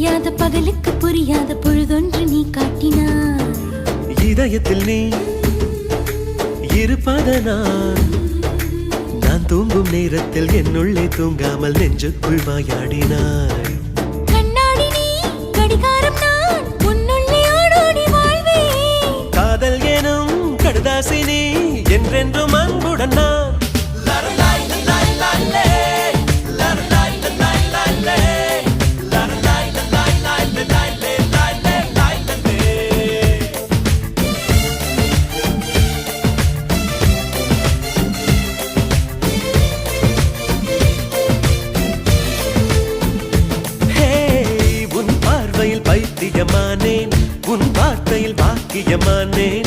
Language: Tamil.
தெரியாத பகலுக்கு புரியாத பொழுதொன்று நீ காட்டினாய். இதயத்தில் நீ இருப்பதனால் நான் தூங்கும் நேரத்தில் என்னுள்ளே தூங்காமல் நெஞ்சுக்குள் வாயாடினாய். கண்ணாடி நீ கடிகாரம் நான் உன்னுள்ளே ஓடோடி வாழ்வேன். காதல் எனும் கடுதாசி நீ என்றென்றும் அன்புடன் நான். பைத்தியமானேன் உன் வார்த்தையில் பாக்கியமானேன்.